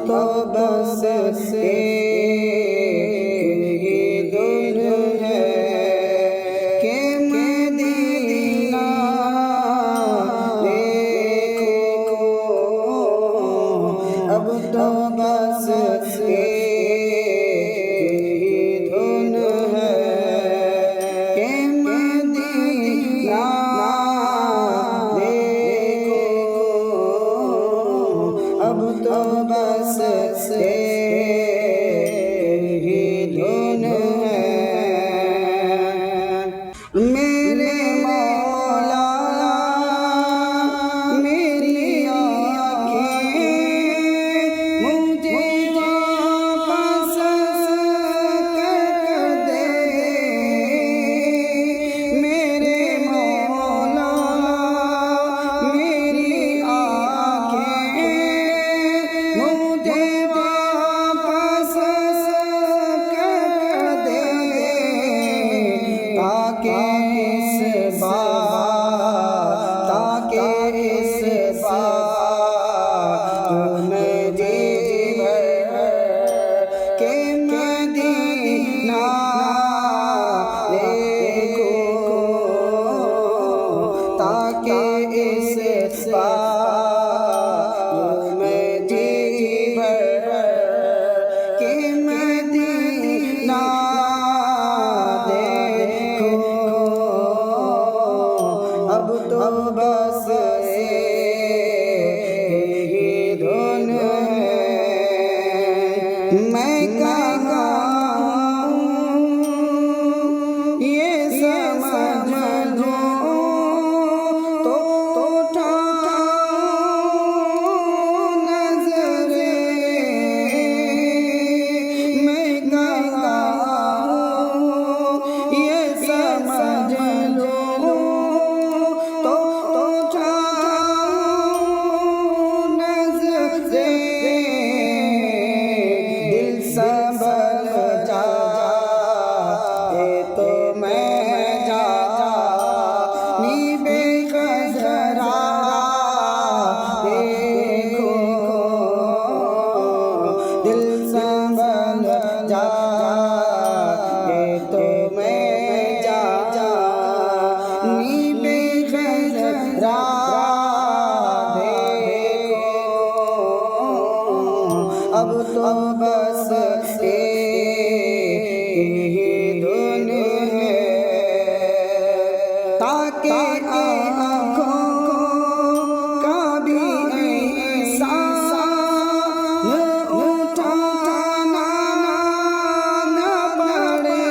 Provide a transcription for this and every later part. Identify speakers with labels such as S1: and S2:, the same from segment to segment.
S1: तो बस एक ही धुन है कि मदीना देखो। अब तो बस एक ही धुन है कि मदीना देखो। अब तो बस एक ही धुन है। मेरे मौला मेरी आँखें मुझे वापस कर दे। मेरे मौला मेरी आँखें मुझे वापस कर दे, ताकि इस बार मैं जी भर के मदीना देखो। ताकि इस बार मैं जी भर के मदीना देखो। अब तो बस एक ही धुन है। मैं कहाँ हूँ ये समझ लो तो उठाओ नज़रें। मैं कहाँ हूँ ये समझ लो तो उठाओ नज़रें। दिल संभल जाए तो मैं जानी बेकदरा देखो। दिल संभल जाए तो मैं जानी बेकदरा देखो। अब तो बस एक ही धुन है। ताकि आँखों का भी एहसान उठाना न पड़े।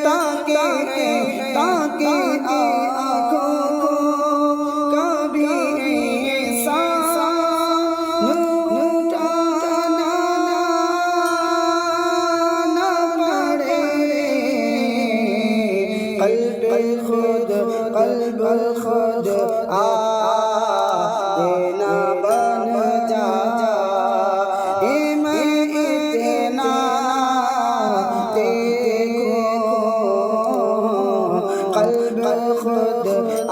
S1: ताकि आँखों का भी एहसान उठाना न पड़े। कल्ब खुद आईना बन जाए। मैं इतना देखो। कल्ब खुद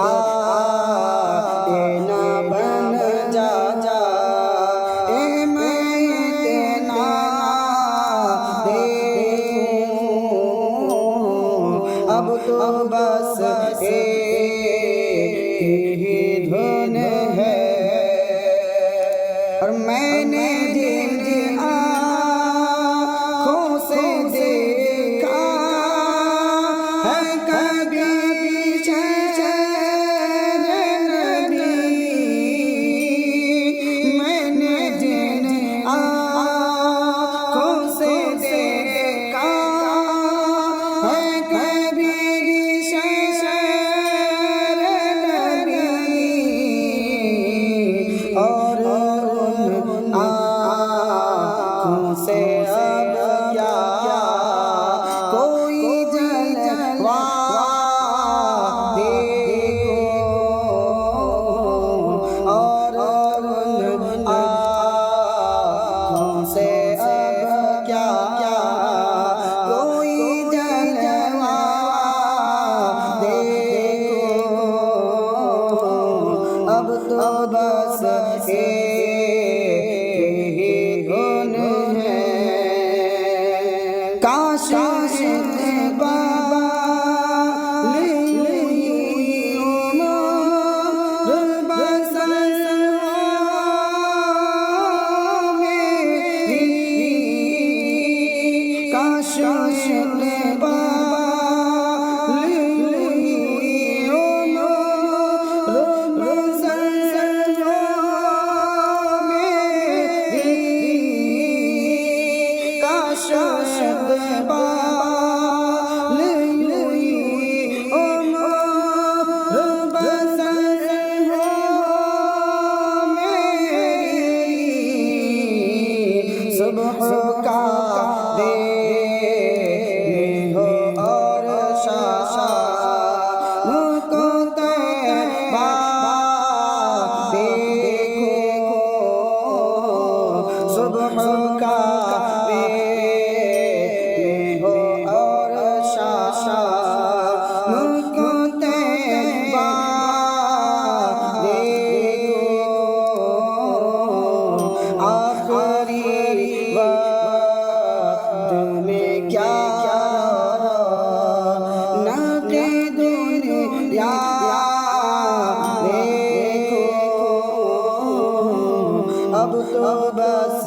S1: आईना बन जाए। मैं इतना देखूं। अब तो बस एक ही धुन है। और मैंने जिन आँखों से देखा है कभी शहर नबी। मैंने जिन आँखों से देखा है कभी शहर नबी। और उन आँखों से अब क्या कोई जलवा देखो। और उन आँखों से अब क्या कोई जलवा देखो। अब तो बस सुबह का दे हो और शाम को तैबा देखो सुबह का दे हो और शाम को तैबा आखिरी वक्त में क्या नक़े दुनिया देखो अब तो बस